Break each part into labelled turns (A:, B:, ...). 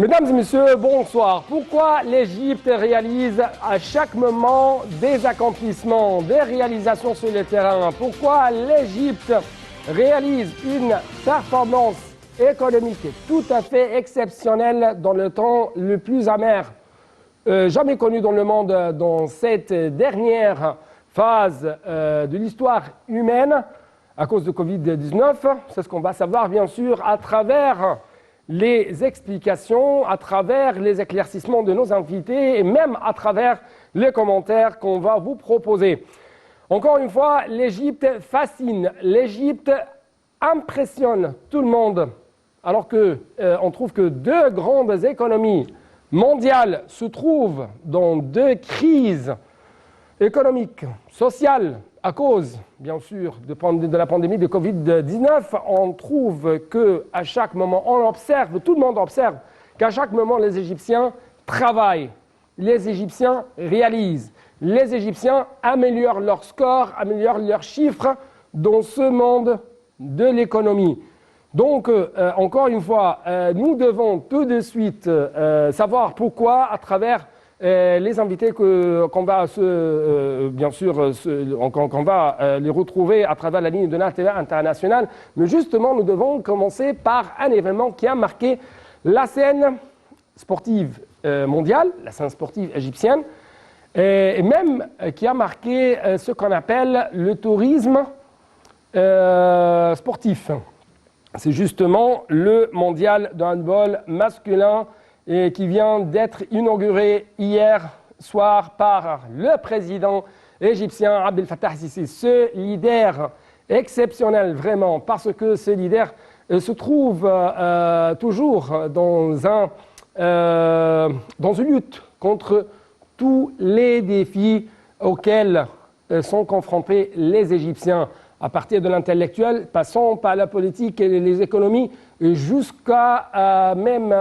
A: Mesdames et messieurs, bonsoir. Pourquoi l'Égypte réalise à chaque moment des accomplissements, des réalisations sur le terrain? Pourquoi l'Égypte réalise une performance économique tout à fait exceptionnelle dans le temps le plus amer jamais connu dans le monde dans cette dernière phase de l'histoire humaine à cause de Covid-19? C'est ce qu'on va savoir bien sûr à travers les explications, à travers les éclaircissements de nos invités et même à travers les commentaires qu'on va vous proposer. Encore une fois, l'Égypte fascine, l'Égypte impressionne tout le monde, alors qu'on trouve que deux grandes économies mondiales se trouvent dans deux crises économiques, sociales, à cause, bien sûr, de la pandémie de Covid-19, on trouve qu'à chaque moment, on observe, tout le monde observe, qu'à chaque moment, les Égyptiens travaillent, les Égyptiens réalisent, les Égyptiens améliorent leur score, améliorent leurs chiffres dans ce monde de l'économie. Donc, encore une fois, nous devons tout de suite savoir pourquoi, à travers les invités qu'on va bien sûr qu'on va les retrouver à travers la ligne de la télé internationale. Mais justement, nous devons commencer par un événement qui a marqué la scène sportive mondiale, la scène sportive égyptienne, et même qui a marqué ce qu'on appelle le tourisme sportif. C'est justement le mondial de handball masculin et qui vient d'être inauguré hier soir par le président égyptien Abdel Fattah el-Sisi. Ce leader exceptionnel vraiment, parce que ce leader se trouve toujours dans une lutte contre tous les défis auxquels sont confrontés les Égyptiens, à partir de l'intellectuel, passant par la politique et les économies, jusqu'à même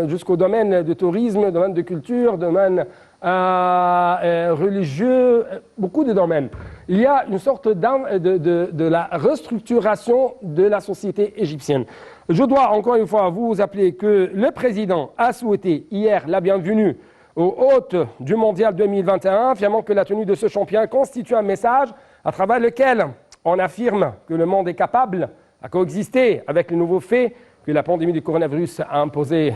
A: jusqu'au domaine du tourisme, domaine de culture, domaine religieux, beaucoup de domaines. Il y a une sorte de la restructuration de la société égyptienne. Je dois encore une fois vous appeler que le président a souhaité hier la bienvenue aux hôtes du Mondial 2021, affirmant que la tenue de ce champion constitue un message à travers lequel on affirme que le monde est capable à coexister avec les nouveaux faits que la pandémie du coronavirus a imposé.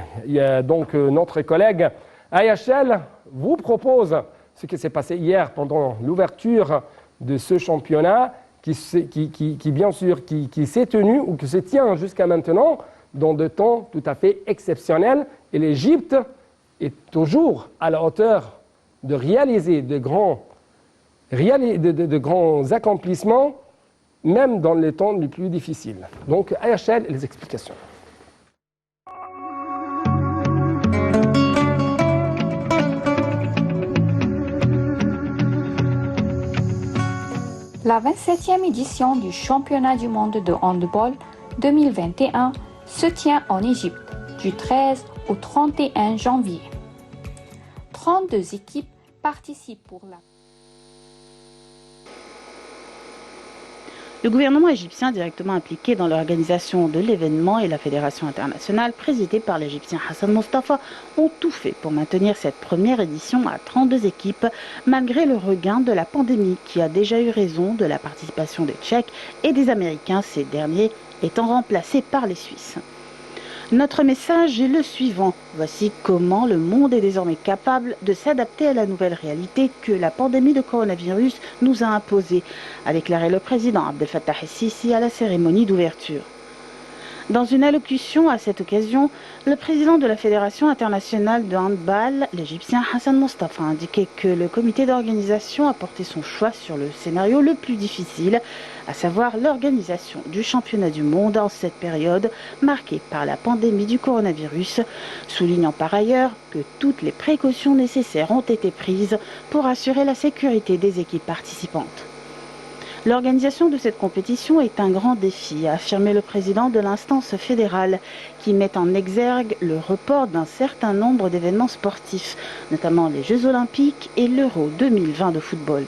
A: Donc notre collègue AHL vous propose ce qui s'est passé hier pendant l'ouverture de ce championnat qui bien sûr qui s'est tenu ou qui se tient jusqu'à maintenant dans des temps tout à fait exceptionnels. Et l'Égypte est toujours à la hauteur de réaliser de grands accomplissements, même dans les temps les plus difficiles. Donc, AHL et les explications.
B: La 27e édition du championnat du monde de handball 2021 se tient en Égypte du 13 au 31 janvier. 32 équipes participent pour la...
C: Le gouvernement égyptien directement impliqué dans l'organisation de l'événement et la fédération internationale présidée par l'Égyptien Hassan Mostafa ont tout fait pour maintenir cette première édition à 32 équipes malgré le regain de la pandémie qui a déjà eu raison de la participation des Tchèques et des Américains, ces derniers étant remplacés par les Suisses. Notre message est le suivant. Voici comment le monde est désormais capable de s'adapter à la nouvelle réalité que la pandémie de coronavirus nous a imposée, a déclaré le président Abdel Fattah el-Sisi à la cérémonie d'ouverture. Dans une allocution à cette occasion, le président de la Fédération internationale de handball, l'Égyptien Hassan Mostafa, a indiqué que le comité d'organisation a porté son choix sur le scénario le plus difficile, à savoir l'organisation du championnat du monde en cette période marquée par la pandémie du coronavirus, soulignant par ailleurs que toutes les précautions nécessaires ont été prises pour assurer la sécurité des équipes participantes. L'organisation de cette compétition est un grand défi, a affirmé le président de l'instance fédérale, qui met en exergue le report d'un certain nombre d'événements sportifs, notamment les Jeux Olympiques et l'Euro 2020 de football.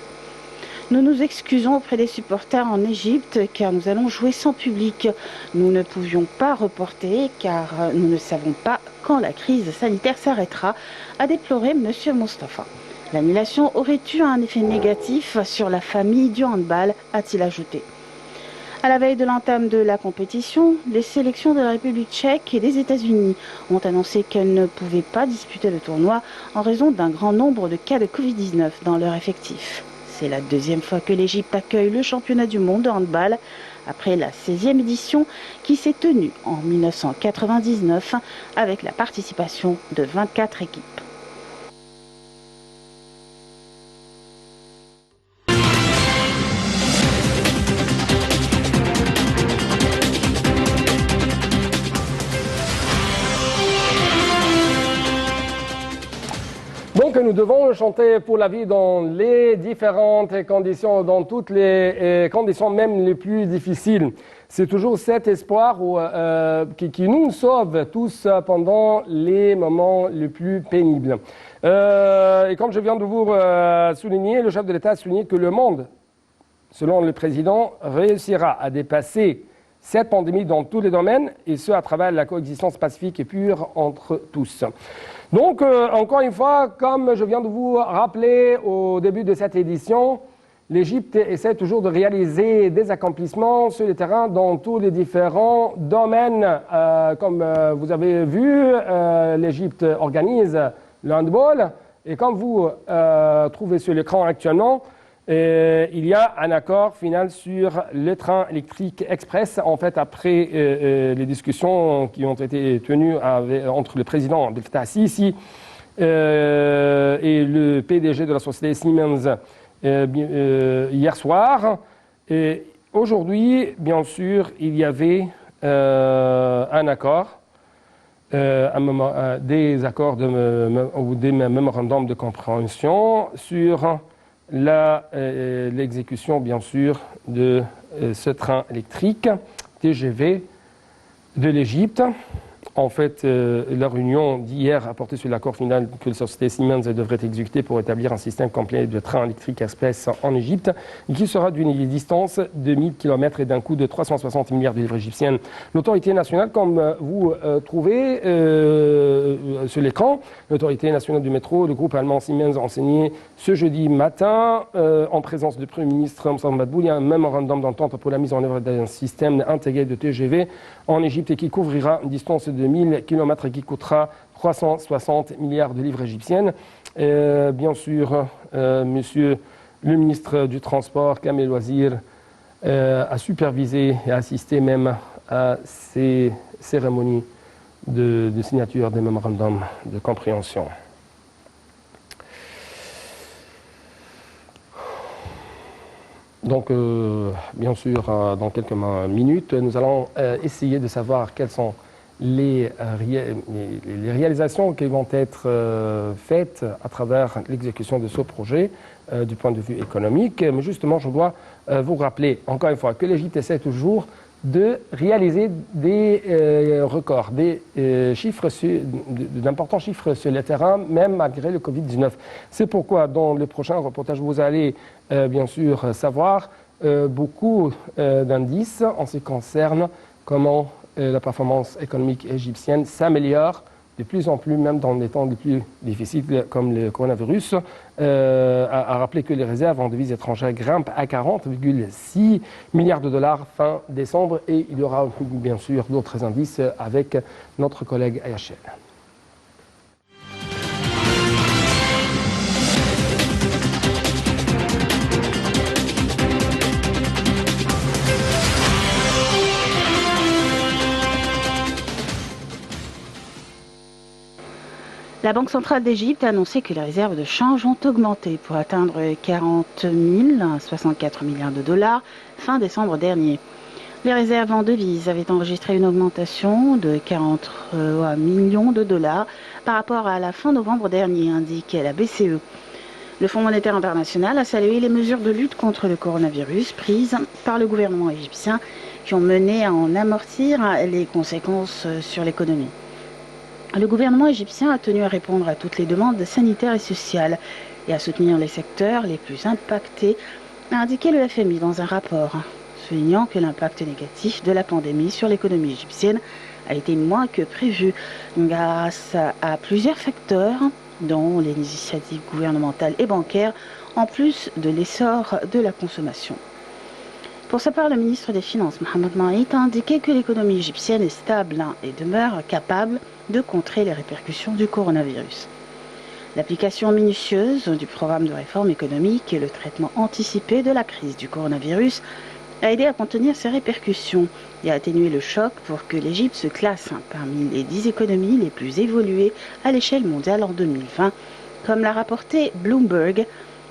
C: Nous nous excusons auprès des supporters en Égypte car nous allons jouer sans public. Nous ne pouvions pas reporter car nous ne savons pas quand la crise sanitaire s'arrêtera, a déploré M. Mostafa. L'annulation aurait eu un effet négatif sur la famille du handball, a-t-il ajouté. À la veille de l'entame de la compétition, les sélections de la République tchèque et des États-Unis ont annoncé qu'elles ne pouvaient pas disputer le tournoi en raison d'un grand nombre de cas de Covid-19 dans leur effectif. C'est la deuxième fois que l'Égypte accueille le championnat du monde de handball, après la 16e édition qui s'est tenue en 1999 avec la participation de 24 équipes.
A: Donc nous devons chanter pour la vie dans les différentes conditions, dans toutes les conditions même les plus difficiles. C'est toujours cet espoir qui nous sauve tous pendant les moments les plus pénibles. Et comme je viens de vous souligner, le chef de l'État a souligné que le monde, selon le président, réussira à dépasser cette pandémie dans tous les domaines, et ce à travers la coexistence pacifique et pure entre tous. Donc, encore une fois, comme je viens de vous rappeler au début de cette édition, l'Égypte essaie toujours de réaliser des accomplissements sur le terrain dans tous les différents domaines. Comme vous avez vu, l'Égypte organise le handball, et comme vous trouvez sur l'écran actuellement, il y a un accord final sur le train électrique express. En fait, après les discussions qui ont été tenues entre le président Abdel Fattah al-Sisi et le PDG de la société Siemens hier soir. Et aujourd'hui, bien sûr, il y avait un accord, des accords ou des mémorandums de compréhension sur l'exécution, bien sûr, de ce train électrique TGV de l'Égypte. En fait, la réunion d'hier a porté sur l'accord final que la société Siemens devrait exécuter pour établir un système complet de train électrique express en Égypte, et qui sera d'une distance de 1000 km et d'un coût de 360 milliards de livres égyptiennes. L'autorité nationale, comme vous trouvez sur l'écran, l'autorité nationale du métro, le groupe allemand Siemens a enseigné ce jeudi matin, en présence du Premier ministre Moussa Madbouli, un mémorandum d'entente pour la mise en œuvre d'un système intégré de TGV en Égypte et qui couvrira une distance de 1000 km et qui coûtera 360 milliards de livres égyptiennes. Bien sûr, monsieur le ministre du Transport, Kamel Wazir, a supervisé et assisté même à ces cérémonies de signature des mémorandums de compréhension. Donc, bien sûr, dans quelques minutes, nous allons essayer de savoir quelles sont les réalisations qui vont être faites à travers l'exécution de ce projet du point de vue économique. Mais justement, je dois vous rappeler encore une fois que l'Égypte essaie toujours de réaliser des records, des chiffres, d'importants chiffres sur le terrain, même malgré le Covid-19. C'est pourquoi, dans le prochain reportage, vous allez bien sûr savoir beaucoup d'indices en ce qui concerne comment la performance économique égyptienne s'améliore de plus en plus, même dans les temps les plus difficiles comme le coronavirus. À rappeler que les réserves en devises étrangères grimpent à 40,6 milliards de dollars fin décembre, et il y aura bien sûr d'autres indices avec notre collègue Ayachel.
C: La Banque centrale d'Égypte a annoncé que les réserves de change ont augmenté pour atteindre 40 064 milliards de dollars fin décembre dernier. Les réserves en devises avaient enregistré une augmentation de 43 millions de dollars par rapport à la fin novembre dernier, indique la BCE. Le Fonds monétaire international a salué les mesures de lutte contre le coronavirus prises par le gouvernement égyptien qui ont mené à en amortir les conséquences sur l'économie. Le gouvernement égyptien a tenu à répondre à toutes les demandes sanitaires et sociales et à soutenir les secteurs les plus impactés a indiqué le FMI dans un rapport, soulignant que l'impact négatif de la pandémie sur l'économie égyptienne a été moins que prévu grâce à plusieurs facteurs, dont les initiatives gouvernementales et bancaires, en plus de l'essor de la consommation. Pour sa part, le ministre des Finances, Mohamed Maït, a indiqué que l'économie égyptienne est stable et demeure capable de contrer les répercussions du coronavirus. L'application minutieuse du programme de réforme économique et le traitement anticipé de la crise du coronavirus a aidé à contenir ces répercussions et à atténuer le choc pour que l'Égypte se classe parmi les 10 économies les plus évoluées à l'échelle mondiale en 2020, comme l'a rapporté Bloomberg,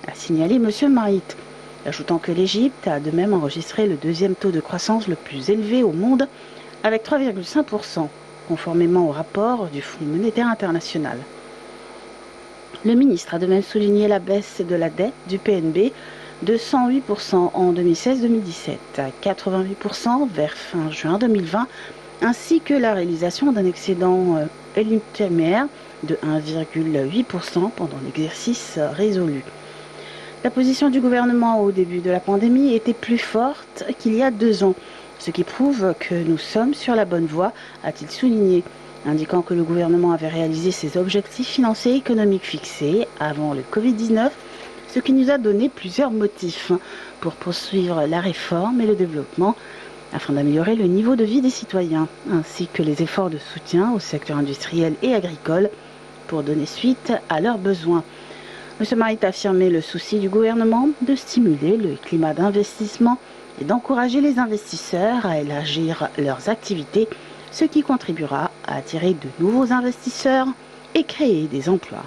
C: a signalé M. Maït, ajoutant que l'Égypte a de même enregistré le deuxième taux de croissance le plus élevé au monde, avec 3,5%, conformément au rapport du Fonds monétaire international. Le ministre a de même souligné la baisse de la dette du PNB de 108% en 2016-2017 à 88% vers fin juin 2020, ainsi que la réalisation d'un excédent intermédiaire de 1,8% pendant l'exercice résolu. La position du gouvernement au début de la pandémie était plus forte qu'il y a 2 ans, ce qui prouve que nous sommes sur la bonne voie, a-t-il souligné, indiquant que le gouvernement avait réalisé ses objectifs financiers et économiques fixés avant le Covid-19, ce qui nous a donné plusieurs motifs pour poursuivre la réforme et le développement afin d'améliorer le niveau de vie des citoyens, ainsi que les efforts de soutien au secteur industriel et agricole pour donner suite à leurs besoins. M. Maït a affirmé le souci du gouvernement de stimuler le climat d'investissement et d'encourager les investisseurs à élargir leurs activités, ce qui contribuera à attirer de nouveaux investisseurs et créer des emplois.